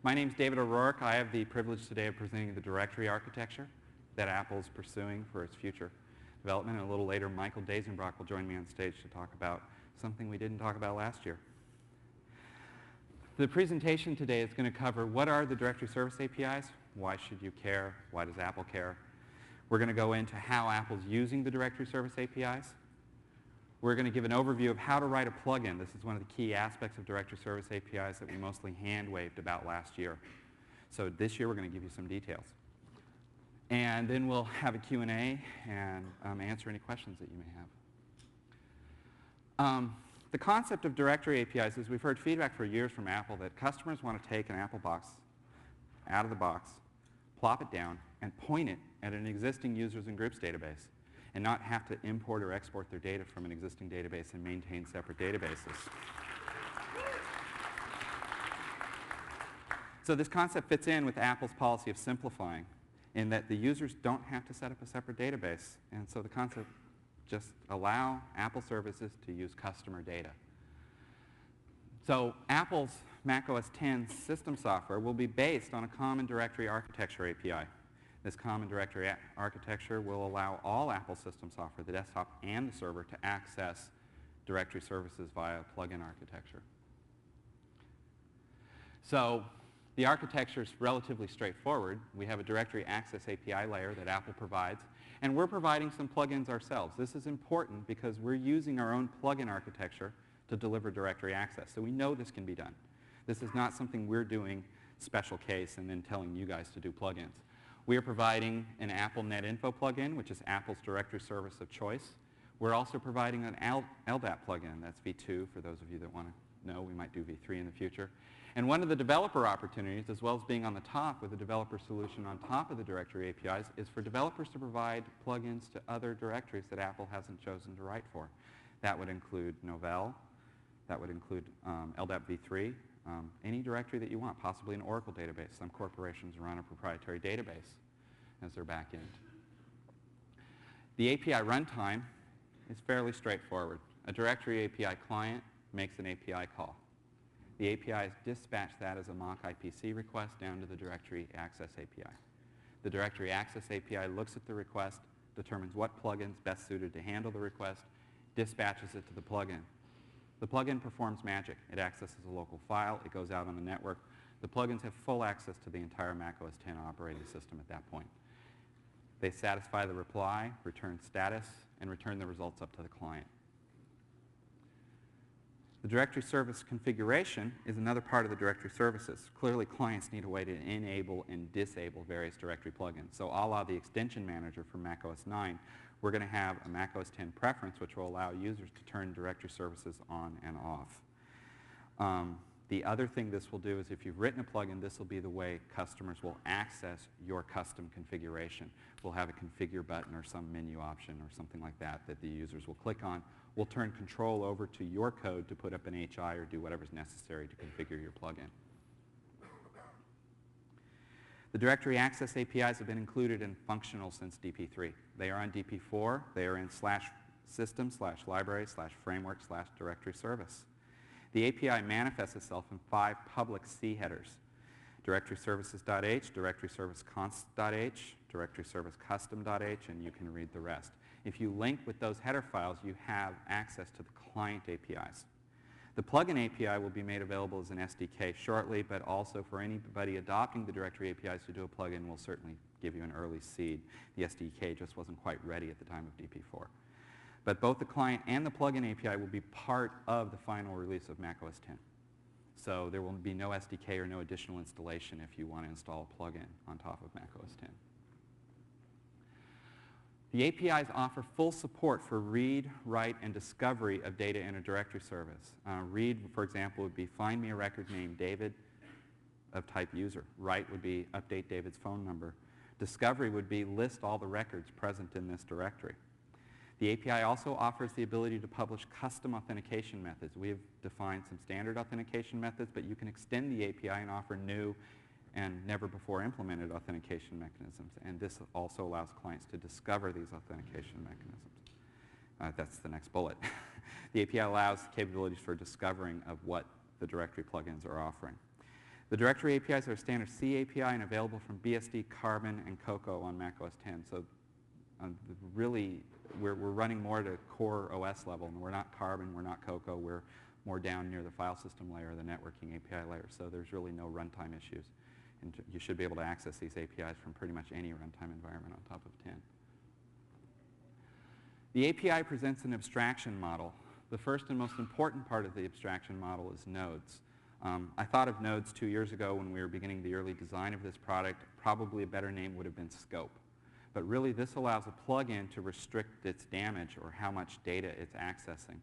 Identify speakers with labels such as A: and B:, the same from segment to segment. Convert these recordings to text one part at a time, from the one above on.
A: My name is David O'Rourke. I have the privilege today of presenting the directory architecture that Apple is pursuing for its future development. And a little later, Michael Dazenbrock will join me on stage to talk about something we didn't talk about last year. The presentation today is going to cover what are the directory service APIs, why should you care, why does Apple care. We're going to go into how Apple's using the directory service APIs. We're going to give an overview of how to write a plugin. This is one of the key aspects of directory service APIs that we mostly hand-waved about last year. So this year we're going to give you some details. And then we'll have a Q&A and answer any questions that you may have. The concept of directory APIs is we've heard feedback for years from Apple that customers want to take an Apple box out of the box, plop it down, and point it at an existing users and groups database, and not have to import or export their data from an existing database and maintain separate databases. So this concept fits in with Apple's policy of simplifying, in that the users don't have to set up a separate database. And so the concept just allow Apple services to use customer data. So Apple's macOS 10 system software will be based on a common directory architecture API. This common directory architecture will allow all Apple system software, the desktop and the server, to access directory services via plugin architecture. So the architecture is relatively straightforward. We have a directory access API layer that Apple provides, and we're providing some plugins ourselves. This is important because we're using our own plugin architecture to deliver directory access. So we know this can be done. This is not something we're doing special case and then telling you guys to do plugins. We are providing an Apple NetInfo plugin, which is Apple's directory service of choice. We're also providing an LDAP plugin. That's V2 for those of you that want to know. We might do V3 in the future. And one of the developer opportunities, as well as being on the top with a developer solution on top of the directory APIs, is for developers to provide plugins to other directories that Apple hasn't chosen to write for. That would include Novell. That would include LDAP V3. Any directory that you want, possibly an Oracle database. Some corporations run a proprietary database as their backend. The API runtime is fairly straightforward. A directory API client makes an API call. The APIs dispatch that as a mock IPC request down to the directory access API. The directory access API looks at the request, determines what plugin is best suited to handle the request, dispatches it to the plugin. The plugin performs magic. It accesses a local file. It goes out on the network. The plugins have full access to the entire macOS 10 operating system at that point. They satisfy the reply, return status, and return the results up to the client. The directory service configuration is another part of the directory services. Clearly, clients need a way to enable and disable various directory plugins. So a la the extension manager for macOS 9, we're going to have a macOS 10 preference which will allow users to turn directory services on and off. The other thing this will do is if you've written a plugin, this will be the way customers will access your custom configuration. We'll have a configure button or some menu option or something like that that the users will click on. We'll turn control over to your code to put up an HI or do whatever's necessary to configure your plugin. The directory access APIs have been included and functional since DP3. They are on DP4. They are in /system/library/framework/directory service. The API manifests itself in 5 public C headers: directory services.h, directory service const.h, directory service custom.h, and you can read the rest. If you link with those header files, you have access to the client APIs. The plugin API will be made available as an SDK shortly, but also for anybody adopting the directory APIs to do a plugin, we'll certainly give you an early seed. The SDK just wasn't quite ready at the time of DP4. But both the client and the plugin API will be part of the final release of macOS 10. So there will be no SDK or no additional installation if you want to install a plugin on top of macOS 10. The APIs offer full support for read, write, and discovery of data in a directory service. Read, for example, would be find me a record named David of type user. Write would be update David's phone number. Discovery would be list all the records present in this directory. The API also offers the ability to publish custom authentication methods. We have defined some standard authentication methods, but you can extend the API and offer new and never before implemented authentication mechanisms. And this also allows clients to discover these authentication mechanisms. That's the next bullet. The API allows capabilities for discovering of what the directory plugins are offering. The directory APIs are standard C API and available from BSD, Carbon, and Cocoa on Mac OS X. So really, we're running more to core OS level, and we're not Carbon, we're not Cocoa, we're more down near the file system layer, the networking API layer. So there's really no runtime issues. And you should be able to access these APIs from pretty much any runtime environment on top of 10. The API presents an abstraction model. The first and most important part of the abstraction model is nodes. I thought of nodes 2 years ago when we were beginning the early design of this product. Probably a better name would have been scope. But really, this allows a plugin to restrict its damage or how much data it's accessing.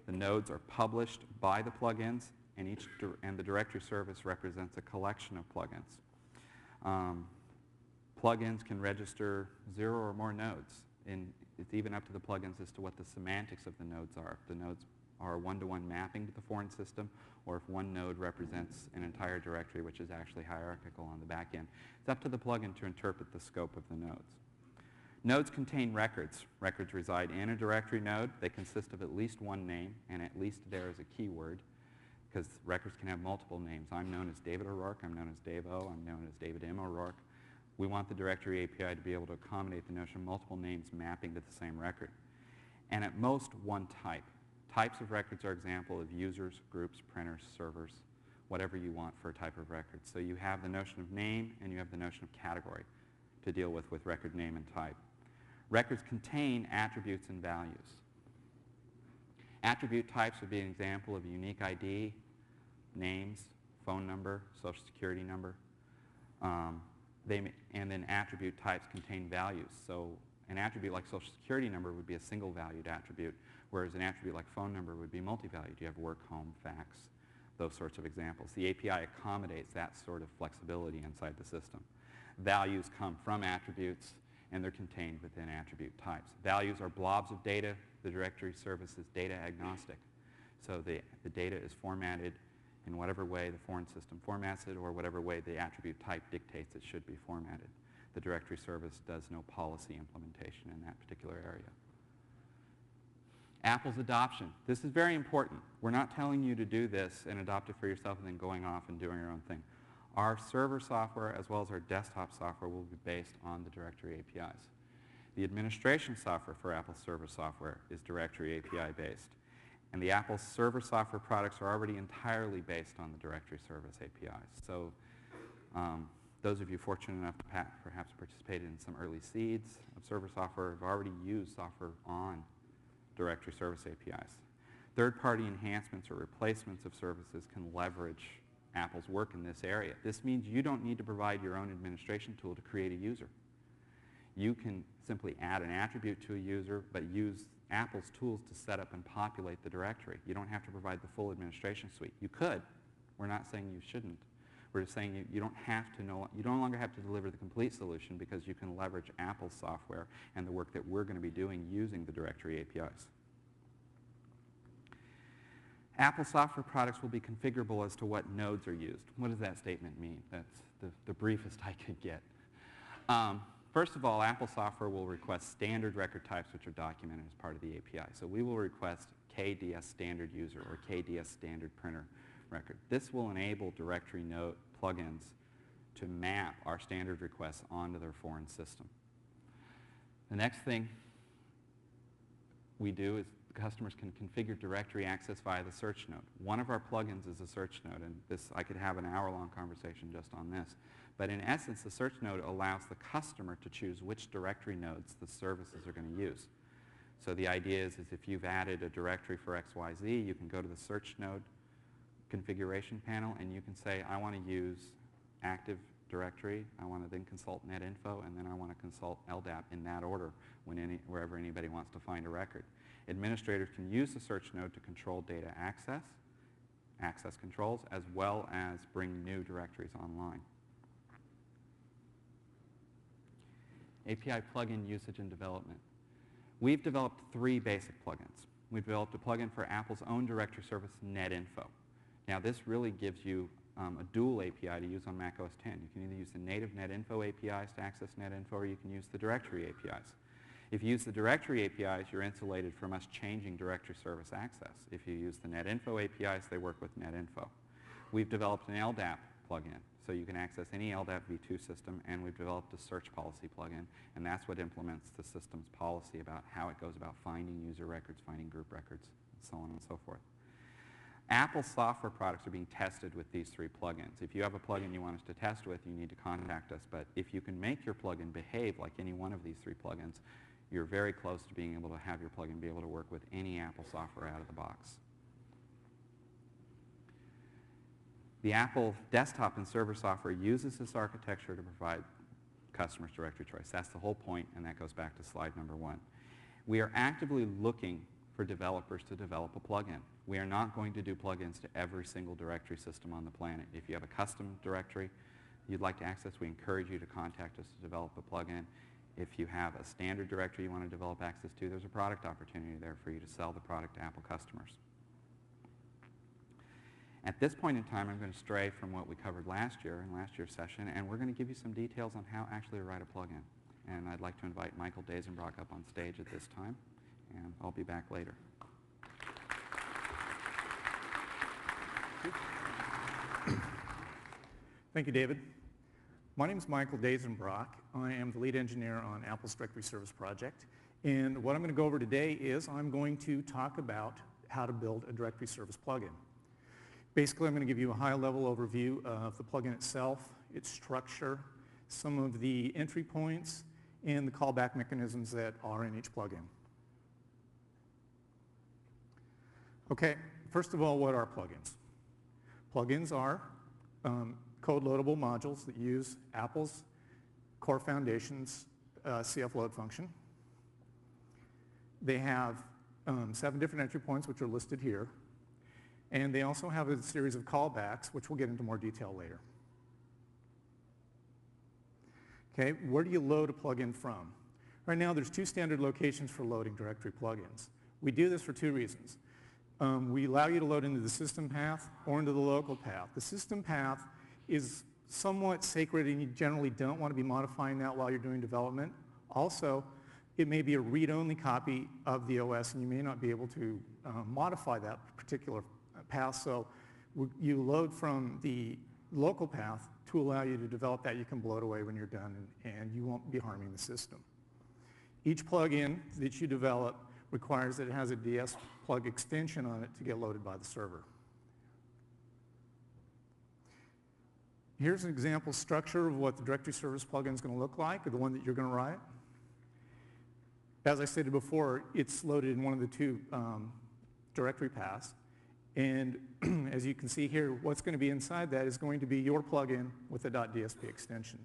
A: The nodes are published by the plugins, and the directory service represents a collection of plugins. Plugins can register 0 or more nodes, and it's even up to the plugins as to what the semantics of the nodes are. If the nodes are a one-to-one mapping to the foreign system, or if one node represents an entire directory, which is actually hierarchical on the back end. It's up to the plugin to interpret the scope of the nodes. Nodes contain records. Records reside in a directory node. They consist of at least one name, and at least there is a keyword, because records can have multiple names. I'm known as David O'Rourke. I'm known as Dave O. I'm known as David M. O'Rourke. We want the directory API to be able to accommodate the notion of multiple names mapping to the same record. And at most, one type. Types of records are example of users, groups, printers, servers, whatever you want for a type of record. So you have the notion of name, and you have the notion of category to deal with record name and type. Records contain attributes and values. Attribute types would be an example of a unique ID, names, phone number, social security number. And then attribute types contain values. So an attribute like social security number would be a single valued attribute, whereas an attribute like phone number would be multi-valued. You have work, home, fax, those sorts of examples. The API accommodates that sort of flexibility inside the system. Values come from attributes, and they're contained within attribute types. Values are blobs of data. The directory service is data agnostic. So the data is formatted in whatever way the foreign system formats it, or whatever way the attribute type dictates it should be formatted. The directory service does no policy implementation in that particular area. Apple's adoption. This is very important. We're not telling you to do this and adopt it for yourself and then going off and doing your own thing. Our server software, as well as our desktop software, will be based on the directory APIs. The administration software for Apple's server software is directory API based. And the Apple server software products are already entirely based on the directory service APIs. So those of you fortunate enough to perhaps participated in some early seeds of server software have already used software on directory service APIs. Third-party enhancements or replacements of services can leverage Apple's work in this area. This means you don't need to provide your own administration tool to create a user. You can simply add an attribute to a user, but use Apple's tools to set up and populate the directory. You don't have to provide the full administration suite. You could. We're not saying you shouldn't. We're just saying you don't have to you no longer have to deliver the complete solution, because you can leverage Apple's software and the work that we're going to be doing using the directory APIs. Apple software products will be configurable as to what nodes are used. What does that statement mean? That's the briefest I could get. First of all, Apple software will request standard record types, which are documented as part of the API. So we will request KDS standard user or KDS standard printer record. This will enable directory node plugins to map our standard requests onto their foreign system. The next thing we do is the customers can configure directory access via the search node. One of our plugins is a search node, and I could have an hour-long conversation just on this. But in essence, the search node allows the customer to choose which directory nodes the services are going to use. So the idea is if you've added a directory for XYZ, you can go to the search node configuration panel, and you can say, I want to use Active Directory, I want to then consult NetInfo, and then I want to consult LDAP in that order wherever anybody wants to find a record. Administrators can use the search node to control data access controls, as well as bring new directories online. API plugin usage and development. We've developed 3 basic plugins. We've developed a plugin for Apple's own directory service, NetInfo. Now, this really gives you a dual API to use on Mac OS X. You can either use the native NetInfo APIs to access NetInfo, or you can use the directory APIs. If you use the directory APIs, you're insulated from us changing directory service access. If you use the NetInfo APIs, they work with NetInfo. We've developed an LDAP plugin. So you can access any LDAP v2 system, and we've developed a search policy plugin, and that's what implements the system's policy about how it goes about finding user records, finding group records, and so on and so forth. Apple software products are being tested with these 3 plugins. If you have a plugin you want us to test with, you need to contact us. But if you can make your plugin behave like any one of these 3 plugins, you're very close to being able to have your plugin be able to work with any Apple software out of the box. The Apple desktop and server software uses this architecture to provide customers directory choice. That's the whole point, and that goes back to slide number 1. We are actively looking for developers to develop a plugin. We are not going to do plugins to every single directory system on the planet. If you have a custom directory you'd like to access, we encourage you to contact us to develop a plugin. If you have a standard directory you want to develop access to, there's a product opportunity there for you to sell the product to Apple customers. At this point in time, I'm going to stray from what we covered last year in last year's session, and we're going to give you some details on how actually to write a plugin. And I'd like to invite Michael Dazenbrock up on stage at this time, and I'll be back later.
B: Thank you, David. My name is Michael Dazenbrock. I am the lead engineer on Apple's Directory Service project. And what I'm going to go over today is I'm going to talk about how to build a directory service plugin. Basically, I'm going to give you a high-level overview of the plugin itself, its structure, some of the entry points, and the callback mechanisms that are in each plugin. Okay, first of all, what are plugins? Plugins are code-loadable modules that use Apple's Core Foundation's CF load function. They have 7 different entry points, which are listed here. And they also have a series of callbacks, which we'll get into more detail later. Okay, where do you load a plugin from? Right now, there's 2 standard locations for loading directory plugins. We do this for 2 reasons. We allow you to load into the system path or into the local path. The system path is somewhat sacred, and you generally don't want to be modifying that while you're doing development. Also, it may be a read-only copy of the OS, and you may not be able to modify that particular path, so you load from the local path to allow you to develop that. You can blow it away when you're done, and you won't be harming the system. Each plugin that you develop requires that it has a DS plug extension on it to get loaded by the server. Here's an example structure of what the directory service plugin is going to look like, or the one that you're going to write. As I stated before, it's loaded in one of the 2 directory paths. And as you can see here, what's going to be inside that is going to be your plugin with a .dsp extension.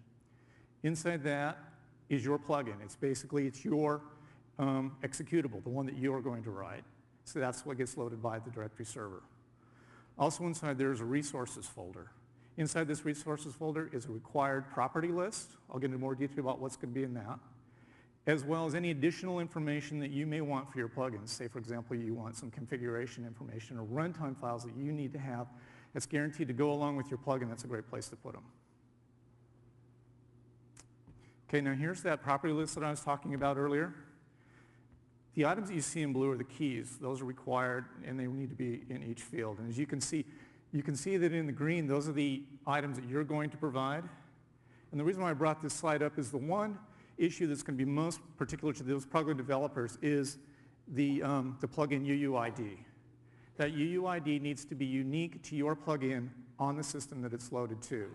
B: Inside that is your plugin. It's your executable, the one that you're going to write. So that's what gets loaded by the directory server. Also inside there's a resources folder. Inside this resources folder is a required property list. I'll get into more detail about what's going to be in that, as well as any additional information that you may want for your plugins. Say, for example, you want some configuration information or runtime files that you need to have that's guaranteed to go along with your plugin. That's a great place to put them. Okay, now here's that property list that I was talking about earlier. The items that you see in blue are the keys. Those are required, and they need to be in each field. And as you can see that in the green, those are the items that you're going to provide. And the reason why I brought this slide up is the one issue that's going to be most particular to those plugin developers is the plugin UUID. That UUID needs to be unique to your plugin on the system that it's loaded to.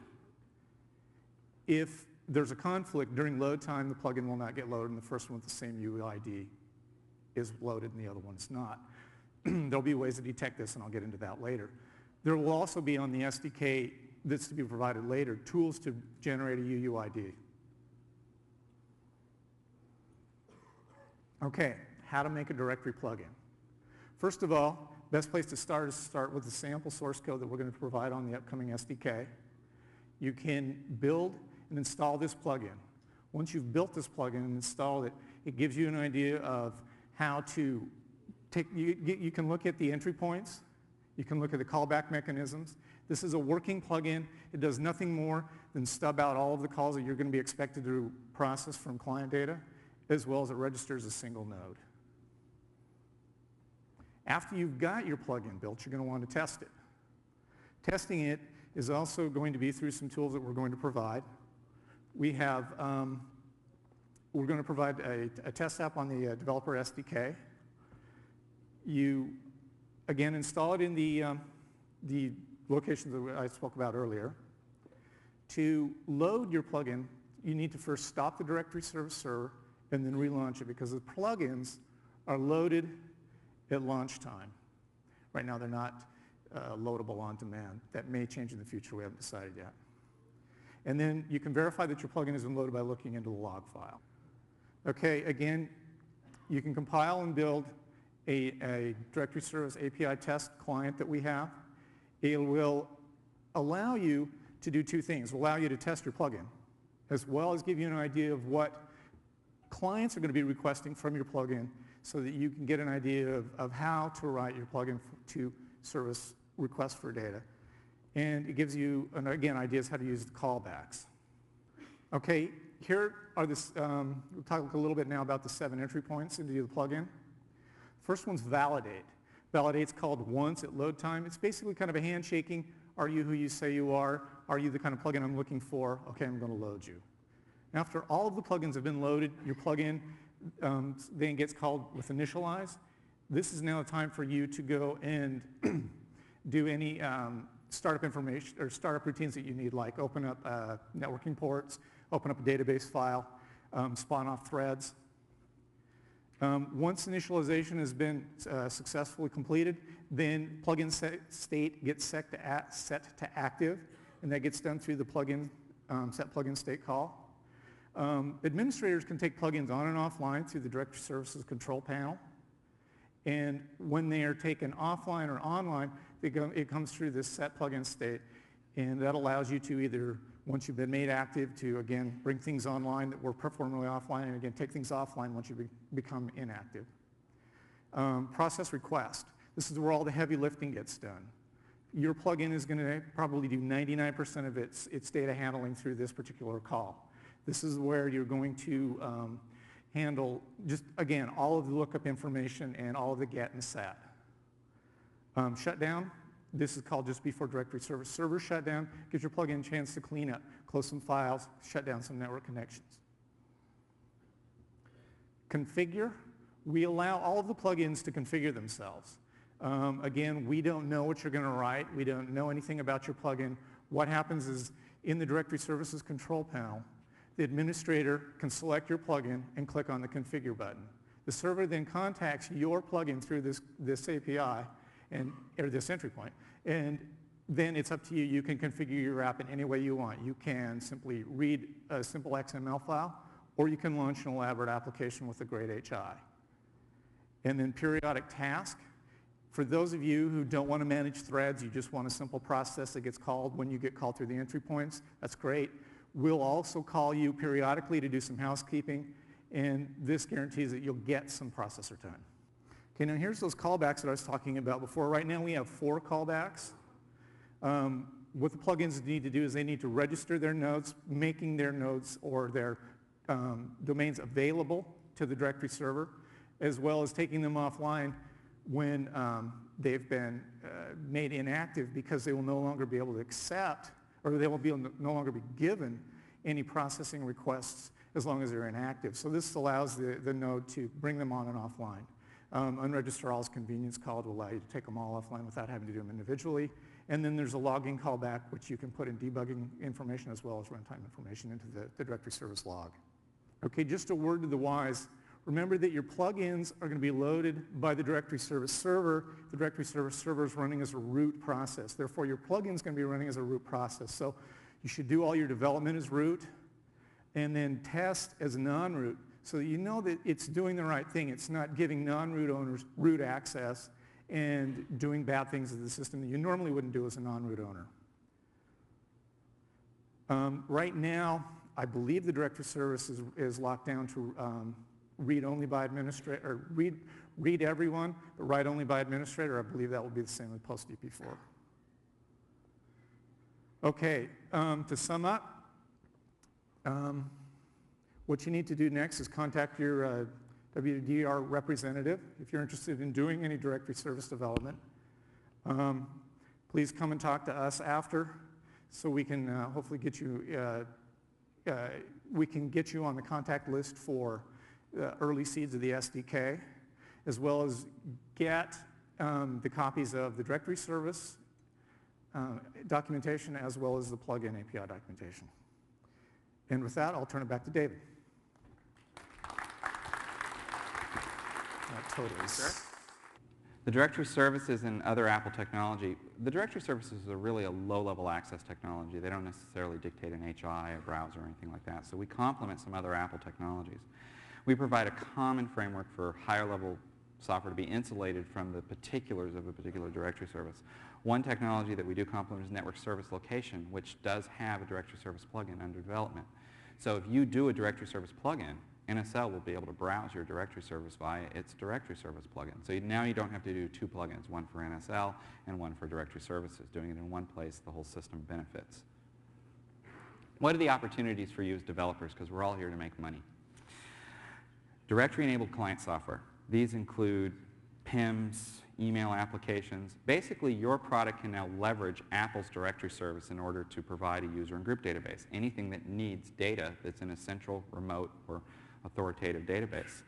B: If there's a conflict during load time, the plugin will not get loaded, and the first one with the same UUID is loaded and the other one is not. There'll be ways to detect this, and I'll get into that later. There will also be on the SDK that's to be provided later tools to generate a UUID. Okay, how to make a directory plugin. First of all, best place to start is to start with the sample source code that we're going to provide on the upcoming SDK. You can build and install this plugin. Once you've built this plugin and installed it, it gives you an idea of how to take, you can look at the entry points, you can look at the callback mechanisms. This is a working plugin. It does nothing more than stub out all of the calls that you're going to be expected to process from client data, as well as it registers a single node. After you've got your plugin built, you're going to want to test it. Testing it is also going to be through some tools that we're going to provide. We have, we're going to provide a test app on the developer SDK. You, again, install it in the locations that I spoke about earlier. To load your plugin, you need to first stop the directory service server and then relaunch it, because the plugins are loaded at launch time. Right now they're not loadable on demand. That may change in the future, we haven't decided yet. And then you can verify that your plugin has been loaded by looking into the log file. Okay, again, you can compile and build a directory service API test client that we have. It will allow you to do two things. It will allow you to test your plugin, as well as give you an idea of what clients are going to be requesting from your plugin, so that you can get an idea of how to write your plugin to service requests for data. And it gives you, again, ideas how to use the callbacks. Okay, here are this, we'll talk a little bit now about the 7 entry points into the plugin. First one's validate. Validate's called once at load time. It's basically kind of a handshaking. Are you who you say you are? Are you the kind of plugin I'm looking for? Okay, I'm going to load you. After all of the plugins have been loaded, your plugin then gets called with initialize. This is now a time for you to go and do any startup information or startup routines that you need, like open up networking ports, open up a database file, spawn off threads. Once initialization has been successfully completed, then plugin state gets set to active, and that gets done through the plugin set plugin state call. Administrators can take plugins on and offline through the directory services control panel. And when they are taken offline or online, it comes through this set plugin state. And that allows you to either, once you've been made active, to again bring things online that were formerly offline, and again take things offline once you become inactive. Process request. This is where all the heavy lifting gets done. Your plugin is going to probably do 99% of its data handling through this particular call. This is where you're going to handle, just again, all of the lookup information and all of the get and set. Shutdown, this is called just before directory service server shutdown. Gives your plugin a chance to clean up, close some files, shut down some network connections. Configure, we allow all of the plugins to configure themselves. Again, we don't know what you're going to write. We don't know anything about your plugin. What happens is, in the directory services control panel, the administrator can select your plugin and click on the configure button. The server then contacts your plugin through this API, or this entry point, and then it's up to you. You can configure your app in any way you want. You can simply read a simple XML file, or you can launch an elaborate application with a great HI. And then periodic task. For those of you who don't want to manage threads, you just want a simple process that gets called when you get called through the entry points, that's great. We'll also call you periodically to do some housekeeping, and this guarantees that you'll get some processor time. Okay, now here's those callbacks that I was talking about before. Right now we have 4 callbacks. What the plugins need to do is they need to register their nodes, making their nodes or their domains available to the directory server, as well as taking them offline when they've been made inactive, because they will no longer be able to accept, or they will no longer be given any processing requests as long as they're inactive. So this allows the node to bring them on and offline. Unregister all is convenience call to allow you to take them all offline without having to do them individually. And then there's a logging callback, which you can put in debugging information as well as runtime information into the directory service log. Okay, just a word to the wise. Remember that your plugins are going to be loaded by the directory service server. The directory service server is running as a root process. Therefore, your plugin is going to be running as a root process. So you should do all your development as root, and then test as non-root, so that you know that it's doing the right thing. It's not giving non-root owners root access and doing bad things to the system that you normally wouldn't do as a non-root owner. Right now, I believe the directory service is locked down to read only by administrator, or read everyone, but write only by administrator. I believe that will be the same with post DP4. Okay, to sum up, what you need to do next is contact your WWDR representative if you're interested in doing any directory service development. Please come and talk to us after. So we can hopefully get you, we can get you on the contact list for early seeds of the SDK, as well as get the copies of the directory service documentation, as well as the plugin API documentation. And with that, I'll turn it back to David.
A: Sure. The directory services and other Apple technology, the directory services are really a low-level access technology. They don't necessarily dictate an HI, a browser, or anything like that. So we complement some other Apple technologies. We provide a common framework for higher-level software to be insulated from the particulars of a particular directory service. One technology that we do complement is network service location, which does have a directory service plugin under development. So if you do a directory service plugin, NSL will be able to browse your directory service via its directory service plugin. So now you don't have to do two plugins, one for NSL and one for directory services. Doing it in one place, the whole system benefits. What are the opportunities for you as developers? Because we're all here to make money. Directory-enabled client software. These include PIMs, email applications. Basically, your product can now leverage Apple's directory service in order to provide a user and group database. Anything that needs data that's in a central, remote, or authoritative database.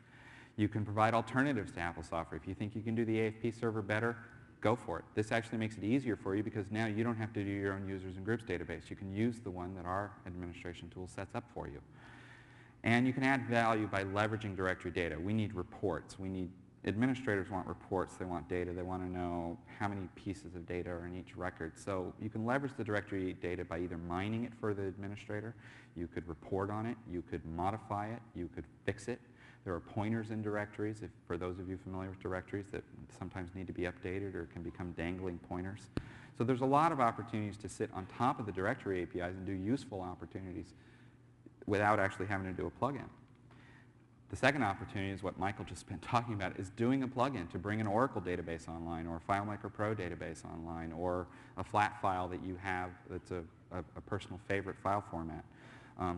A: You can provide alternatives to Apple software. If you think you can do the AFP server better, go for it. This actually makes it easier for you because now you don't have to do your own users and groups database. You can use the one that our administration tool sets up for you. And you can add value by leveraging directory data. We need reports. Administrators want reports. They want data. They want to know how many pieces of data are in each record. So you can leverage the directory data by either mining it for the administrator. You could report on it. You could modify it. You could fix it. There are pointers in directories, for those of you familiar with directories, that sometimes need to be updated or can become dangling pointers. So there's a lot of opportunities to sit on top of the directory APIs and do useful opportunities without actually having to do a plugin. The second opportunity is what Michael just been talking about, is doing a plugin to bring an Oracle database online, or a FileMaker Pro database online, or a flat file that you have that's a personal favorite file format.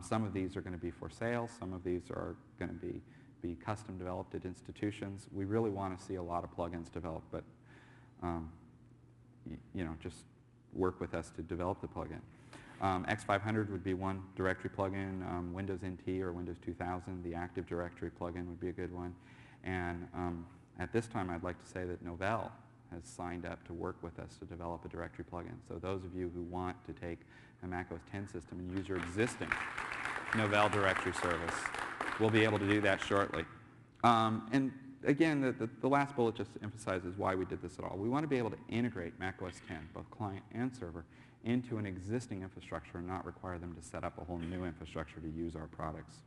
A: Some of these are going to be for sale. Some of these are going to be custom developed at institutions. We really want to see a lot of plugins developed, but just work with us to develop the plugin. X500 would be one directory plugin. Windows NT or Windows 2000, the Active Directory plugin would be a good one. And at this time, I'd like to say that Novell has signed up to work with us to develop a directory plugin. So those of you who want to take a Mac OS X system and use your existing Novell directory service, we'll be able to do that shortly. And again, the last bullet just emphasizes why we did this at all. We want to be able to integrate Mac OS X, both client and server, into an existing infrastructure and not require them to set up a whole new infrastructure to use our products.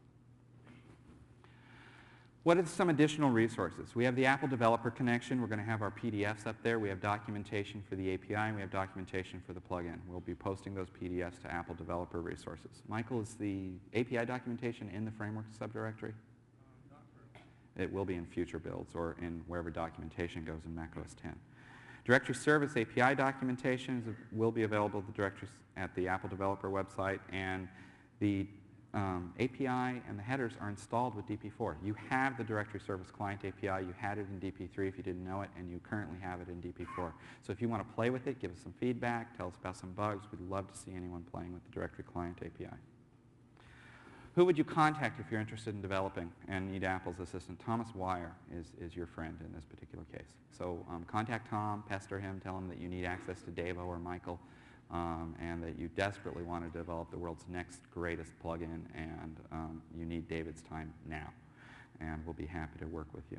A: What are some additional resources? We have the Apple Developer Connection. We're going to have our PDFs up there. We have documentation for the API, and we have documentation for the plugin. We'll be posting those PDFs to Apple Developer Resources. Michael, is the API documentation in the framework subdirectory?
B: Not currently.
A: It will be in future builds or in wherever documentation goes in Mac OS X. Directory Service API documentation will be available at the Apple Developer website, and the API and the headers are installed with DP4. You have the Directory Service Client API, you had it in DP3 if you didn't know it, and you currently have it in DP4. So if you want to play with it, give us some feedback, tell us about some bugs. We'd love to see anyone playing with the Directory Client API. Who would you contact if you're interested in developing and need Apple's assistant? Thomas Wire is your friend in this particular case. So contact Tom, pester him, tell him that you need access to Davo or Michael, and that you desperately want to develop the world's next greatest plugin, and you need David's time now. And we'll be happy to work with you.